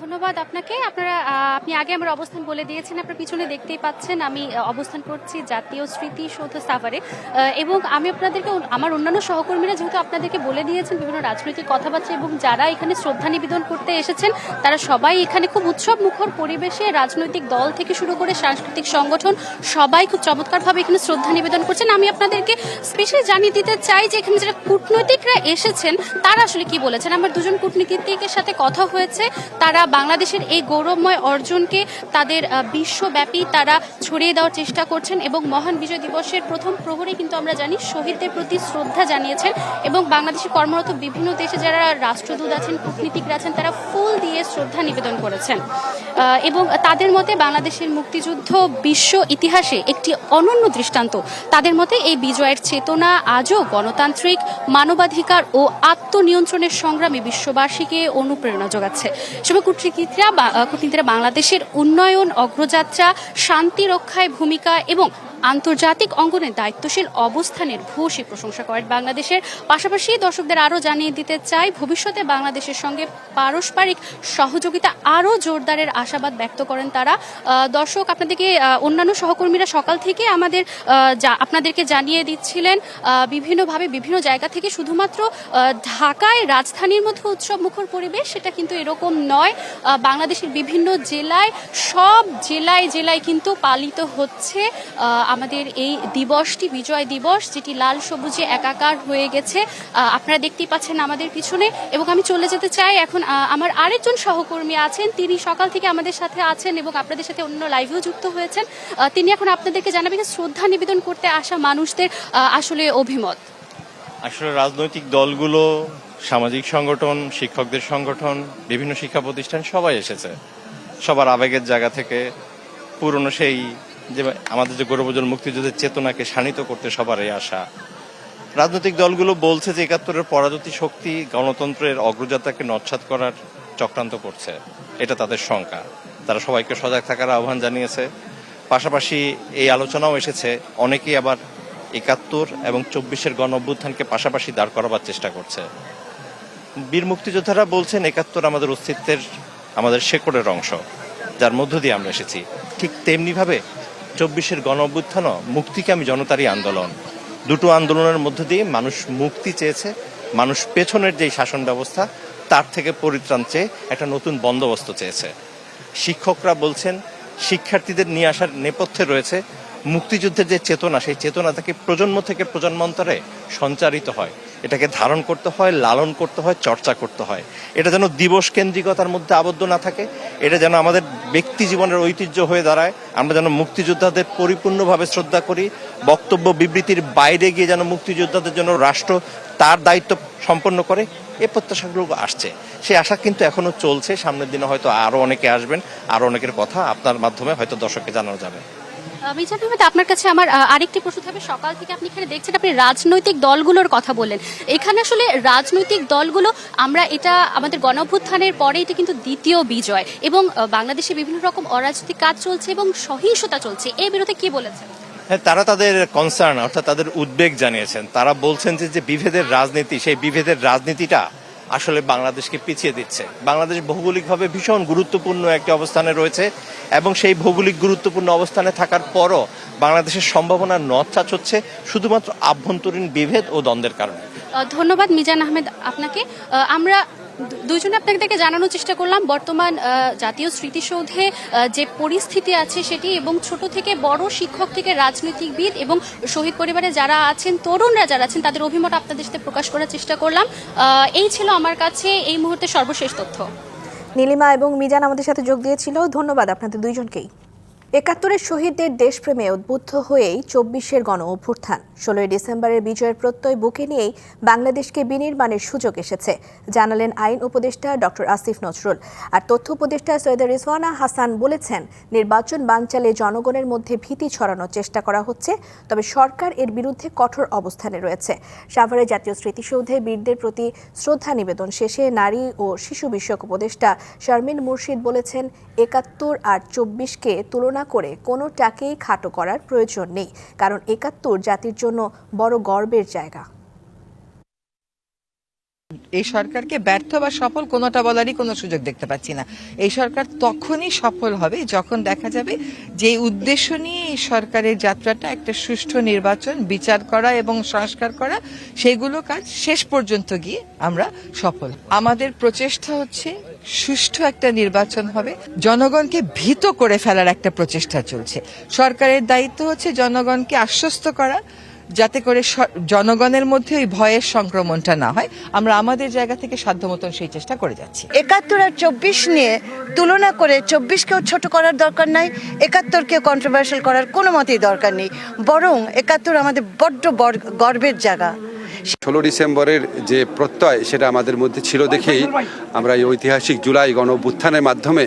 ধন্যবাদ আপনাকে। আপনি আগে আমার অবস্থান বলে দিয়েছেন, আপনার পিছনে দেখতেই পাচ্ছেন আমি অবস্থান করছি জাতীয় স্মৃতিসৌধ সাভারে, এবং আমি আপনাদেরকে, আমার অন্যান্য সহকর্মীরা যেহেতু আপনাদেরকে বলে দিয়েছেন বিভিন্ন রাজনৈতিক কথাবার্তা, এবং যারা এখানে শ্রদ্ধা নিবেদন করতে এসেছেন তারা সবাই এখানে খুব উৎসব মুখর পরিবেশে, রাজনৈতিক দল থেকে শুরু করে সাংস্কৃতিক সংগঠন সবাই খুব চমৎকারভাবে এখানে শ্রদ্ধা নিবেদন করছেন। আমি আপনাদেরকে স্পেশালি জানিয়ে দিতে চাই যে এখানে যারা কূটনৈতিকরা এসেছেন তারা আসলে কি বলেছেন। আমার দুজন কূটনীতিকের সাথে কথা হয়েছে, তারা বাংলাদেশের এই গৌরবময় অর্জনকে তাদের বিশ্বব্যাপী তারা ছড়িয়ে দেওয়ার চেষ্টা করছেন, এবং মহান বিজয় দিবসের প্রথম প্রহরে কিন্তু আমরা জানি শহীদদের প্রতি শ্রদ্ধা জানিয়েছেন, এবং বাংলাদেশে কর্মরত বিভিন্ন দেশে যারা রাষ্ট্রদূত আছেন, কূটনীতিকরা আছেন, তারা ফুল দিয়ে শ্রদ্ধা নিবেদন করেছেন, এবং তাদের মতে বাংলাদেশের মুক্তিযুদ্ধ বিশ্ব ইতিহাসে একটি অনন্য দৃষ্টান্ত। তাদের মতে এই বিজয়ের চেতনা আজও গণতান্ত্রিক, মানবাধিকার ও আত্মনিয়ন্ত্রণের সংগ্রামে বিশ্ববাসীকে অনুপ্রেরণা যোগাচ্ছে। কূটনীতিরা বাংলাদেশের উন্নয়ন, অগ্রযাত্রা, শান্তি রক্ষায় ভূমিকা এবং আন্তর্জাতিক অঙ্গনে দায়িত্বশীল অবস্থানের ভূয়সী প্রশংসা করেন বাংলাদেশের। পাশাপাশি দর্শকদের আরও জানিয়ে দিতে চাই, ভবিষ্যতে বাংলাদেশের সঙ্গে পারস্পরিক সহযোগিতা আরও জোরদারের আশাবাদ ব্যক্ত করেন তারা। দর্শক, আপনাদেরকে অন্যান্য সহকর্মীরা সকাল থেকে আপনাদেরকে জানিয়ে দিচ্ছিলেন বিভিন্নভাবে বিভিন্ন জায়গা থেকে, শুধুমাত্র ঢাকায় রাজধানীর মধ্যে উৎসব মুখর পরিবেশ সেটা কিন্তু এরকম নয়। বাংলাদেশের বিভিন্ন জেলায়, সব জেলায় কিন্তু পালিত হচ্ছে আমাদের এই দিবসটি, বিজয় দিবস, যেটি লাল সবুজে একাকার হয়ে গেছে। আপনারা দেখতেই পাচ্ছেন আমাদের পিছনে, এবং আমি চলে যেতে চাই এখন। আমার আরেকজন সহকর্মী আছেন, তিনি সকাল থেকে আমাদের সাথে আছেন এবং আপনাদের সাথে অন্য লাইভেও যুক্ত হয়েছেন। তিনি এখন আপনাদেরকে জানাবেন শ্রদ্ধা নিবেদন করতে আসা মানুষদের আসলে অভিমত। আসলে রাজনৈতিক দলগুলো, সামাজিক সংগঠন, শিক্ষকদের সংগঠন, বিভিন্ন শিক্ষা প্রতিষ্ঠান সবাই এসেছে, সবার আবেগের জায়গা থেকে। পুরনো সেই যে আমাদের যে গৌরবোজ্জ্বল মুক্তিযুদ্ধের চেতনাকে শানিত করতে সবারই আশা। রাজনৈতিক দলগুলো বলছে যে ৭১-এর পরাজতি শক্তি গণতন্ত্রের অগ্রযাত্রাকে নস্যাৎ করার চক্রান্ত করছে, এটা তাদের শঙ্কা। তারা সবাইকে সজাগ থাকার আহ্বান জানিয়েছে। পাশাপাশি এই আলোচনাও এসেছে অনেকেই আবার ৭১ এবং ২৪-এর গণ অভ্যুত্থানকে পাশাপাশি দাঁড় করাবার চেষ্টা করছে। বীর মুক্তিযোদ্ধারা বলছেন ৭১ আমাদের অস্তিত্বের, আমাদের শেকড়ের অংশ, যার মধ্য দিয়ে আমরা এসেছি। ঠিক তেমনিভাবে ২৪-এর গণ অভ্যুত্থানও মুক্তিকামী জনতারই আন্দোলন। দুটো আন্দোলনের মধ্য দিয়ে মানুষ মুক্তি চেয়েছে, মানুষ পেছনের যেই শাসন ব্যবস্থা তার থেকে পরিত্রাণ চেয়ে একটা নতুন বন্দোবস্ত চেয়েছে। শিক্ষকরা বলছেন শিক্ষার্থীদের নিয়ে আসার নেপথ্যে রয়েছে মুক্তিযুদ্ধের যে চেতনা, সেই চেতনা থেকে প্রজন্ম থেকে প্রজন্মান্তরে সঞ্চারিত হয়, এটাকে ধারণ করতে হয়, লালন করতে হয়, চর্চা করতে হয়। এটা যেন দিবস কেন্দ্রিকতার মধ্যে আবদ্ধ না থাকে, এটা যেন আমাদের ব্যক্তি জীবনের ঐতিহ্য হয়ে দাঁড়ায়। আমরা যেন মুক্তিযোদ্ধাদের পরিপূর্ণভাবে শ্রদ্ধা করি, বক্তব্য বিবৃতির বাইরে গিয়ে যেন মুক্তিযোদ্ধাদের জন্য রাষ্ট্র তার দায়িত্ব সম্পন্ন করে, এ প্রত্যাশাগুলো আসছে। সেই আশা কিন্তু এখনো চলছে। সামনের দিনে হয়তো আরো অনেকে আসবেন, আরো অনেকের কথা আপনার মাধ্যমে হয়তো দর্শককে জানানো যাবে। মিজান আহমেদ, আপনার কাছে আমার আরেকটি প্রশ্ন থাকবে। সকাল থেকে আপনি এখানে দেখছেন, আপনি রাজনৈতিক দলগুলোর কথা বললেন। এখানে আসলে রাজনৈতিক দলগুলো, আমরা এটা আমাদের গণঅভ্যুত্থানের পরে এটা কিন্তু দ্বিতীয় বিজয়, এবং বাংলাদেশে বিভিন্ন রকম অরাজনৈতিক কাজ চলছে এবং সহিংসতা চলছে, এর বিরুদ্ধে কি বলেছেন? হ্যাঁ, তারা তাদের কনসার্ন অর্থাৎ তাদের উদ্বেগ জানিয়েছেন। তারা বলছেন যে বিভেদের রাজনীতি, সেই বিভেদের রাজনীতিটা আসলে বাংলাদেশকে পিছিয়ে দিচ্ছে। বাংলাদেশ ভৌগোলিকভাবে ভীষণ গুরুত্বপূর্ণ একটি অবস্থানে রয়েছে, এবং সেই ভৌগোলিক গুরুত্বপূর্ণ অবস্থানে থাকার পরও বাংলাদেশের সম্ভাবনা নচ্ছাচ হচ্ছে শুধুমাত্র আভ্যন্তরীণ বিভেদ ও দ্বন্দ্বের কারণে। ধন্যবাদ মিজান আহমেদ আপনাকে। আমরা দুইজনে আপনাদেরকে জানানোর চেষ্টা করলাম বর্তমান জাতীয় স্মৃতিসৌধে যে পরিস্থিতি আছে সেটি, এবং ছোট থেকে বড়, শিক্ষক থেকে রাজনৈতিকবিদ এবং শহীদ পরিবারে যারা আছেন, তরুণরা যারা আছেন, তাদের অভিমত আপনাদের সাথে প্রকাশ করার চেষ্টা করলাম। এই ছিল আমার কাছে এই মুহূর্তে সর্বশেষ তথ্য। নীলিমা এবং মিজান আমাদের সাথে যোগ দিয়েছিল, ধন্যবাদ আপনাদের দুইজনকেই। ৭১-এর শহীদদের দেশপ্রেমে উদ্বুদ্ধ হয়েই ২৪-এর গণ অভ্যুত্থান, ১৬ই ডিসেম্বরের বিজয়ের প্রত্যয় বুকে নিয়েই বাংলাদেশকে বিনির্মাণের সুযোগ এসেছে, জানালেন আইন উপদেষ্টা ডক্টর আসিফ নজরুল। আর তথ্য উপদেষ্টা সৈয়দা রিজওয়ানা হাসান বলেছেন, নির্বাচন বানচালে জনগণের মধ্যে ভীতি ছড়ানোর চেষ্টা করা হচ্ছে, তবে সরকার এর বিরুদ্ধে কঠোর অবস্থানে রয়েছে। সাভারে জাতীয় স্মৃতিসৌধে বীরদের প্রতি শ্রদ্ধা নিবেদন শেষে নারী ও শিশু বিষয়ক উপদেষ্টা শারমিন মুর্শিদ বলেছেন, ৭১ আর ২৪কে তুলনা করে কোনোটাকেই খাটো করার প্রয়োজন নেই, কারণ ৭১ জাতির জন্য বড় গর্বের জায়গা। এই সরকারকে ব্যর্থ বা সফল কোনোটা বলারই কোনো সুযোগ দেখতে পাচ্ছি না। এই সরকার তখনই সফল হবে যখন দেখা যাবে যে উদ্দেশ্য নিয়ে এই সরকারের যাত্রাটা, একটা সুষ্ঠু নির্বাচন, বিচার করা এবং সংস্কার করা, সেগুলো কাজ শেষ পর্যন্ত গিয়ে আমরা সফল। আমাদের প্রচেষ্টা হচ্ছে সুষ্ঠু একটা নির্বাচন হবে, জনগণকে ভীত করে ফেলার একটা প্রচেষ্টা চলছে। সরকারের দায়িত্ব হচ্ছে জনগণকে আশ্বস্ত করা, যাতে করে জনগণের মধ্যে ওই ভয়ের সংক্রমণটা না হয়। আমরা আমাদের জায়গা থেকে সাধ্যমতন সেই চেষ্টা করে যাচ্ছি। ৭১ আর ২৪ নিয়ে তুলনা করে ২৪কেও ছোট করার দরকার নাই, ৭১কেও কন্ট্রোভার্সিয়াল করার কোনো মতেই দরকার নেই, বরং ৭১ আমাদের বড্ড গর্বের জায়গা। ১৬ ডিসেম্বরের যে প্রত্যয় সেটা আমাদের মধ্যে ছিল দেখেই আমরা এই ঐতিহাসিক জুলাই গণ অভ্যুত্থানের মাধ্যমে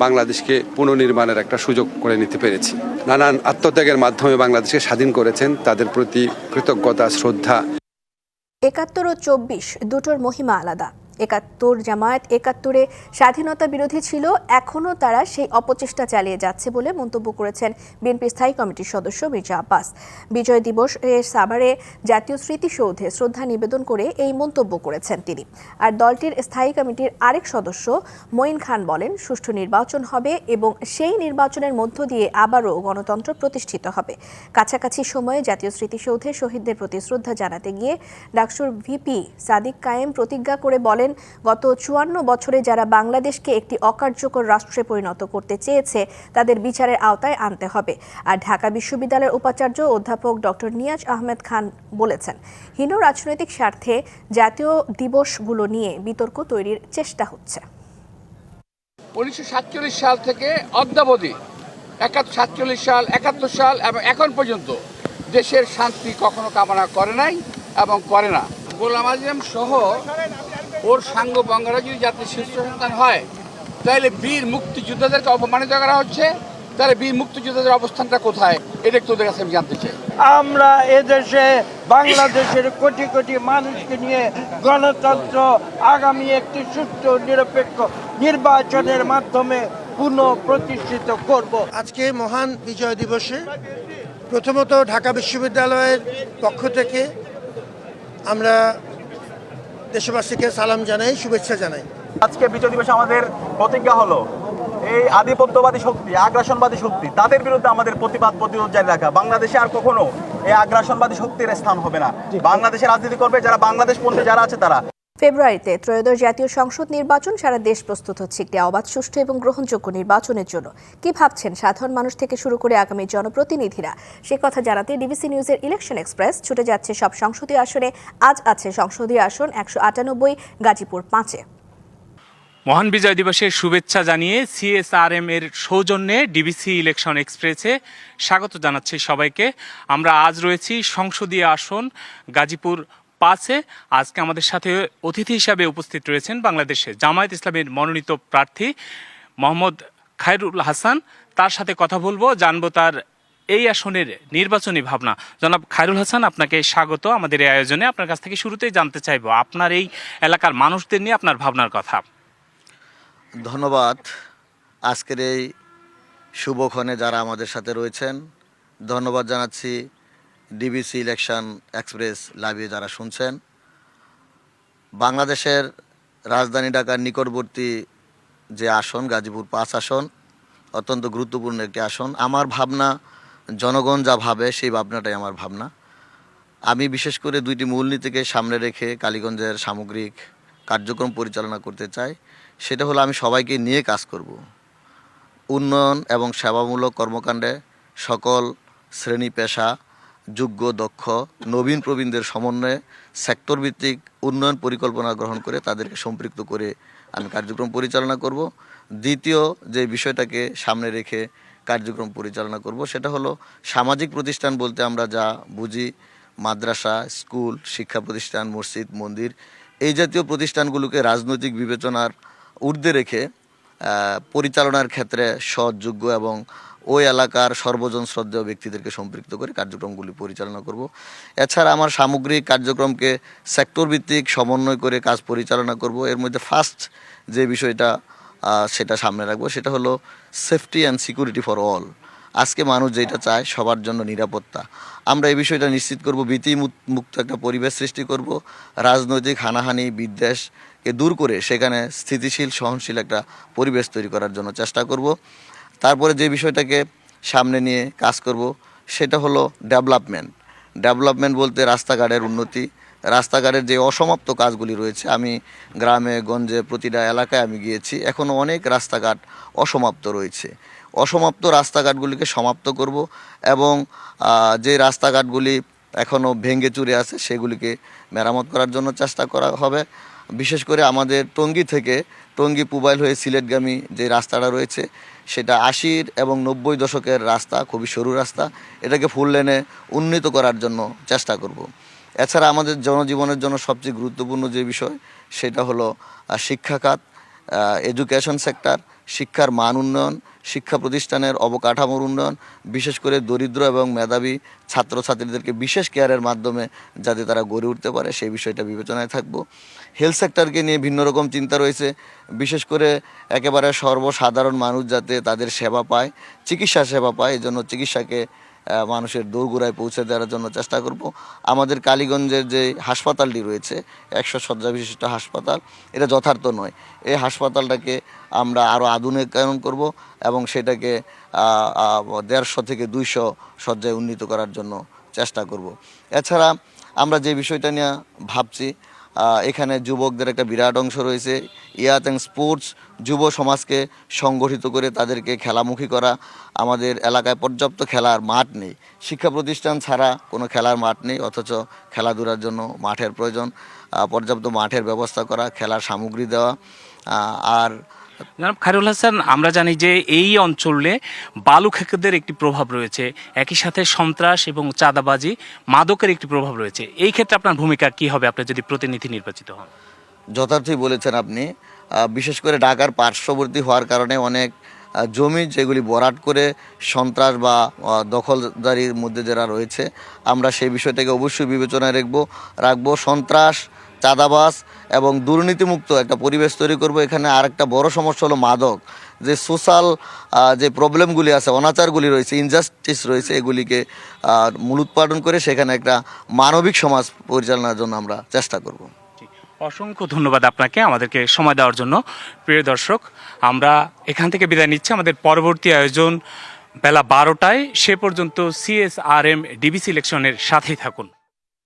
বাংলাদেশকে পুনর্নির্মাণের একটা সুযোগ করে নিতে পেরেছি। নানান আত্মত্যাগের মাধ্যমে বাংলাদেশকে স্বাধীন করেছেন, তাদের প্রতি কৃতজ্ঞতা, শ্রদ্ধা। ৭১ ও ২৪ দুটোর মহিমা আলাদা। ৭১ জামায়াত ৭১-এ স্বাধীনতা বিরোধী ছিল, এখনও তারা সেই অপচেষ্টা চালিয়ে যাচ্ছে বলে মন্তব্য করেছেন বিএনপি স্থায়ী কমিটির সদস্য মির্জা আব্বাস। বিজয় দিবসে সাভারে জাতীয় স্মৃতিসৌধে শ্রদ্ধা নিবেদন করে এই মন্তব্য করেছেন তিনি। আর দলটির স্থায়ী কমিটির আরেক সদস্য মঈন খান বলেন, সুষ্ঠু নির্বাচন হবে এবং সেই নির্বাচনের মধ্য দিয়ে আবারও গণতন্ত্র প্রতিষ্ঠিত হবে। কাছাকাছি সময়ে জাতীয় স্মৃতিসৌধে শহীদদের প্রতি শ্রদ্ধা জানাতে গিয়ে ডাকসুর ভিপি সাদিক কায়েম প্রতিজ্ঞা করে বলেন, গত ৫৪ বছরে যারা বাংলাদেশকে একটি অকার্যকর রাষ্ট্রে পরিণত করতে চেয়েছে তাদের বিচারের আওতায় আনতে হবে। আর ঢাকা বিশ্ববিদ্যালয়ের উপাচার্য অধ্যাপক ডক্টর নিয়াজ আহমেদ খান বলেছেন, হীন রাজনৈতিক স্বার্থে জাতীয় দিবসগুলো নিয়ে বিতর্ক তৈরির চেষ্টা হচ্ছে। ১৯৪৭ সাল থেকে অদ্যাবধি ৪৭ সাল, ৭১ সাল এবং এখন পর্যন্ত দেশের শান্তি কখনো কামনা করে নাই এবং করে না। গোলাম আযম সহ ওর সাঙ্গ বঙ্গরা যদি জাতির শীর্ষ সন্তান হয়, তাহলে বীর মুক্তিযোদ্ধাদেরকে অপমানিত করা হচ্ছে, তাহলে বীর মুক্তিযোদ্ধাদের অবস্থানটা কোথায় এটা একটু ওদের কাছে আমি জানতে চাই। আমরা এদেশে বাংলাদেশের কোটি কোটি মানুষকে নিয়ে গণতন্ত্র আগামী একটি সুষ্ঠু নিরপেক্ষ নির্বাচনের মাধ্যমে পুনঃ প্রতিষ্ঠিত করব। আজকে মহান বিজয় দিবসে প্রথমত ঢাকা বিশ্ববিদ্যালয়ের পক্ষ থেকে আমরা দেশবাসীকে সালাম জানাই, শুভেচ্ছা জানাই। আজকে বিজয় দিবসে আমাদের প্রতিজ্ঞা হলো এই আধিপত্যবাদী শক্তি, আগ্রাসনবাদী শক্তি, তাদের বিরুদ্ধে আমাদের প্রতিরোধ জারি রাখা। বাংলাদেশে আর কখনো এই আগ্রাসনবাদী শক্তির স্থান হবে না। বাংলাদেশে রাজনীতি করবে যারা বাংলাদেশপন্থী যারা আছে তারা। ফেব্রুয়ারিতে ত্রয়োদশ জাতীয় সংসদ নির্বাচন, সারা দেশ প্রস্তুত হচ্ছে একটি অবাধ, সুষ্ঠু এবং গ্রহণযোগ্য নির্বাচনের জন্য। কি ভাবছেন সাধারণ মানুষ থেকে শুরু করে আগামী জনপ্রতিনিধিরা? সে কথা জানাতে ডিবিসি নিউজের ইলেকশন এক্সপ্রেস ছুটে যাচ্ছে সব সংসদীয় আসনে। আজ আছে সংসদীয় আসন 198, গাজীপুর 5-এ। মহান বিজয় দিবসের শুভেচ্ছা জানিয়ে CSRM এর সৌজন্যে ডিবিসি ইলেকশন এক্সপ্রেসে স্বাগত জানাচ্ছি সবাইকে। আমরা আজ রয়েছি সংসদীয় আসন গাজীপুর 5-এ। আজকে আমাদের সাথে অতিথি হিসাবে উপস্থিত রয়েছেন বাংলাদেশে জামায়াত ইসলামের মনোনীত প্রার্থী মোহাম্মদ খায়রুল হাসান। তার সাথে কথা বলবো, জানবো তার এই আসনের নির্বাচনী ভাবনা। জনাব খায়রুল হাসান, আপনাকে স্বাগত আমাদের এই আয়োজনে। আপনার কাছ থেকে শুরুতেই জানতে চাইবো আপনার এই এলাকার মানুষদের নিয়ে আপনার ভাবনার কথা। ধন্যবাদ। আজকের এই শুভক্ষণে যারা আমাদের সাথে রয়েছেন, ধন্যবাদ জানাচ্ছি ডিবিসি ইলেকশন এক্সপ্রেস লাইভে যারা শুনছেন। বাংলাদেশের রাজধানী ঢাকার নিকটবর্তী যে আসন গাজীপুর 5 আসন অত্যন্ত গুরুত্বপূর্ণ একটি আসন। আমার ভাবনা, জনগণ যা ভাবে সেই ভাবনাটাই আমার ভাবনা। আমি বিশেষ করে দুইটি মূলনীতিকে সামনে রেখে কালীগঞ্জের সামগ্রিক কার্যক্রম পরিচালনা করতে চাই। সেটা হলো আমি সবাইকে নিয়ে কাজ করব। উন্নয়ন এবং সেবামূলক কর্মকাণ্ডে সকল শ্রেণী পেশা, যোগ্য, দক্ষ, নবীন প্রবীণদের সমন্বয়ে সেক্টর ভিত্তিক উন্নয়ন পরিকল্পনা গ্রহণ করে তাদেরকে সম্পৃক্ত করে আমি কার্যক্রম পরিচালনা করব। দ্বিতীয় যে বিষয়টাকে সামনে রেখে কার্যক্রম পরিচালনা করব সেটা হলো সামাজিক প্রতিষ্ঠান বলতে আমরা যা বুঝি, মাদ্রাসা, স্কুল, শিক্ষা প্রতিষ্ঠান, মসজিদ, মন্দির, এই জাতীয় প্রতিষ্ঠানগুলোকে রাজনৈতিক বিবেচনার ঊর্ধ্বে রেখে পরিচালনার ক্ষেত্রে সৎ, যোগ্য এবং ওই এলাকার সর্বজন শ্রদ্ধেয় ব্যক্তিদেরকে সম্পৃক্ত করে কার্যক্রমগুলি পরিচালনা করব। এছাড়া আমার সামগ্রিক কার্যক্রমকে সেক্টর ভিত্তিক সমন্বয় করে কাজ পরিচালনা করব। এর মধ্যে ফার্স্ট যে বিষয়টা সেটা সামনে রাখবো সেটা হলো safety and security for all. আজকে মানুষ যেটা চায় সবার জন্য নিরাপত্তা, আমরা এই বিষয়টা নিশ্চিত করব। ভীতি মুক্ত একটা পরিবেশ সৃষ্টি করব, রাজনৈতিক হানাহানি বিদ্বেষকে দূর করে সেখানে স্থিতিশীল সহনশীল একটা পরিবেশ তৈরি করার জন্য চেষ্টা করব। তারপরে যে বিষয়টাকে সামনে নিয়ে কাজ করব সেটা হলো ডেভেলপমেন্ট বলতে রাস্তাঘাটের উন্নতি, রাস্তাঘাটের যে অসমাপ্ত কাজগুলি রয়েছে। আমি গ্রামে গঞ্জে প্রতিটা এলাকায় আমি গিয়েছি, এখনও অনেক রাস্তাঘাট অসমাপ্ত রয়েছে। অসমাপ্ত রাস্তাঘাটগুলিকে সমাপ্ত করব এবং যে রাস্তাঘাটগুলি এখনও ভেঙে চুরে আছে সেগুলিকে মেরামত করার জন্য চেষ্টা করা হবে। বিশেষ করে আমাদের টঙ্গী থেকে টঙ্গী পুবাইল হয়ে সিলেটগামী যে রাস্তাটা রয়েছে সেটা 80 এবং 90 দশকের রাস্তা, খুবই সরু রাস্তা, এটাকে ফুল লেনে উন্নীত করার জন্য চেষ্টা করব। এছাড়া আমাদের জনজীবনের জন্য সবচেয়ে গুরুত্বপূর্ণ যে বিষয় সেটা হলো শিক্ষা খাত, এডুকেশন সেক্টর, শিক্ষার মান উন্নয়ন, শিক্ষা প্রতিষ্ঠানের অবকাঠামোর উন্নয়ন, বিশেষ করে দরিদ্র এবং মেধাবী ছাত্রছাত্রীদেরকে বিশেষ কেয়ারের মাধ্যমে যাতে তারা গড়ে উঠতে পারে সেই বিষয়টা বিবেচনায় থাকব। হেলথ সেক্টরকে নিয়ে ভিন্ন রকম চিন্তা রয়েছে, বিশেষ করে একেবারে সর্বসাধারণ মানুষ যাতে তাদের সেবা পায়, চিকিৎসা সেবা পায়, এই জন্য চিকিৎসাকে মানুষের দোরগোড়ায় পৌঁছে দেওয়ার জন্য চেষ্টা করব। আমাদের কালীগঞ্জের যে হাসপাতালটি রয়েছে 100 শয্যা বিশিষ্ট হাসপাতাল, এটা যথার্থ নয়। এই হাসপাতালটাকে আমরা আরও আধুনিকায়ন করব এবং সেটাকে 150 থেকে 200 শয্যায় উন্নীত করার জন্য চেষ্টা করব। এছাড়া আমরা যে বিষয়টা নিয়ে ভাবছি, এখানে যুবকদের একটা বিরাট অংশ রয়েছে। ইয়াথ অ্যান্ড স্পোর্টস, যুব সমাজকে সংগঠিত করে তাদেরকে খেলামুখী করা। আমাদের এলাকায় পর্যাপ্ত খেলার মাঠ নেই, শিক্ষা প্রতিষ্ঠান ছাড়া কোনো খেলার মাঠ নেই, অথচ খেলাধুলার জন্য মাঠের প্রয়োজন। পর্যাপ্ত মাঠের ব্যবস্থা করা, খেলার সামগ্রী দেওয়া। আর জনাব খায়রুল হাসান, আমরা জানি যে এই অঞ্চলে বালু খেকোদের একটি প্রভাব রয়েছে, একই সাথে সন্ত্রাস এবং চাঁদাবাজি, মাদকের একটি প্রভাব রয়েছে। এই ক্ষেত্রে আপনার ভূমিকা কি হবে আপনি যদি প্রতিনিধি নির্বাচিত হন? যথার্থই বলেছেন আপনি। বিশেষ করে ঢাকার পার্শ্ববর্তী হওয়ার কারণে অনেক জমি যেগুলি ভরাট করে সন্ত্রাস বা দখলদারির মধ্যে যারা রয়েছে, আমরা সেই বিষয়টাকে অবশ্যই বিবেচনায় রাখবো। সন্ত্রাস, চাঁদাবাজ এবং দুর্নীতিমুক্ত একটা পরিবেশ তৈরি করব। এখানে আরেকটা বড় সমস্যা হলো মাদক, যে সোশ্যাল যে প্রবলেমগুলি আছে, অনাচারগুলি রয়েছে, ইনজাস্টিস রয়েছে, এগুলিকে মূলোৎপাটন করে সেখানে একটা মানবিক সমাজ পরিচালনার জন্য আমরা চেষ্টা করব। অসংখ্য ধন্যবাদ আপনাকে আমাদেরকে সময় দেওয়ার জন্য। প্রিয় দর্শক, আমরা এখান থেকে বিদায় নিচ্ছি। আমাদের পরবর্তী আয়োজন বেলা 12টায়। সে পর্যন্ত CSRM ডিবিসি ইলেকশনের সাথেই থাকুন।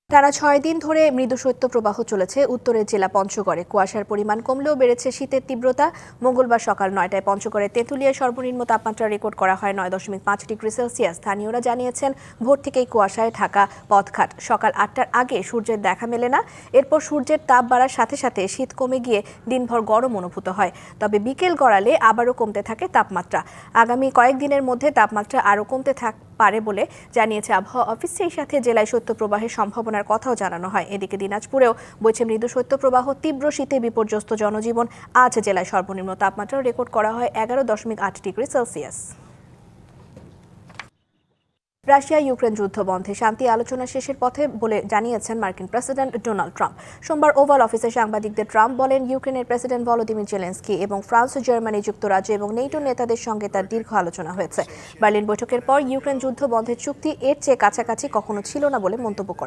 টানা 6 দিন ধরে মৃদু শৈত্যপ্রবাহ চলেছে উত্তরের জেলা পঞ্চগড়ে। কুয়াশার পরিমাণ কমলেও বেড়েছে শীতের তীব্রতা। মঙ্গলবার সকাল 9টায় পঞ্চগড়ের তেঁতুলিয়ায় সর্বনিম্ন তাপমাত্রা রেকর্ড করা হয় 9.5 ডিগ্রি সেলসিয়াস। স্থানীয়রা জানিয়েছেন ভোর থেকেই কুয়াশায় ঢাকা পথঘাট। সকাল 8টার আগে সূর্যের দেখা মেলে না। এরপর সূর্যের তাপ বাড়ার সাথে সাথে শীত কমে গিয়ে দিনভর গরম অনুভূত হয়। তবে বিকেল গড়ালে আবারও কমতে থাকে তাপমাত্রা। আগামী কয়েকদিনের মধ্যে তাপমাত্রা আরও কমতে পারে বলে জানিয়েছে আবহাওয়া অফিস। সেই সাথে জেলায় শৈত্যপ্রবাহের সম্ভাবনার কথাও জানানো হয়। এদিকে দিনাজপুরেও বইছে মৃদু শৈত্যপ্রবাহ। তীব্র শীতে বিপর্যস্ত জনজীবন। আজ জেলায় সর্বনিম্ন তাপমাত্রা রেকর্ড করা হয় 11.8 ডিগ্রি সেলসিয়াস। রাশিয়া ইউক্রেন যুদ্ধ বন্ধে শান্তি আলোচনা শেষের পথে বলে জানিয়েছেন মার্কিন প্রেসিডেন্ট ডোনাল্ড ট্রাম্প। সোমবার ওভাল অফিসে সাংবাদিকদের ট্রাম্প বলেন, ইউক্রেনের প্রেসিডেন্ট ভলোদিমির জেলেনস্কি এবং ফ্রান্স, জার্মানি, যুক্তরাজ্য এবং নেটো নেতাদের সঙ্গে তার দীর্ঘ আলোচনা হয়েছে। বার্লিন বৈঠকের পর ইউক্রেন যুদ্ধ বন্ধের চুক্তি এর চেয়ে কাছাকাছি কখনো ছিল না বলে মন্তব্য করেন।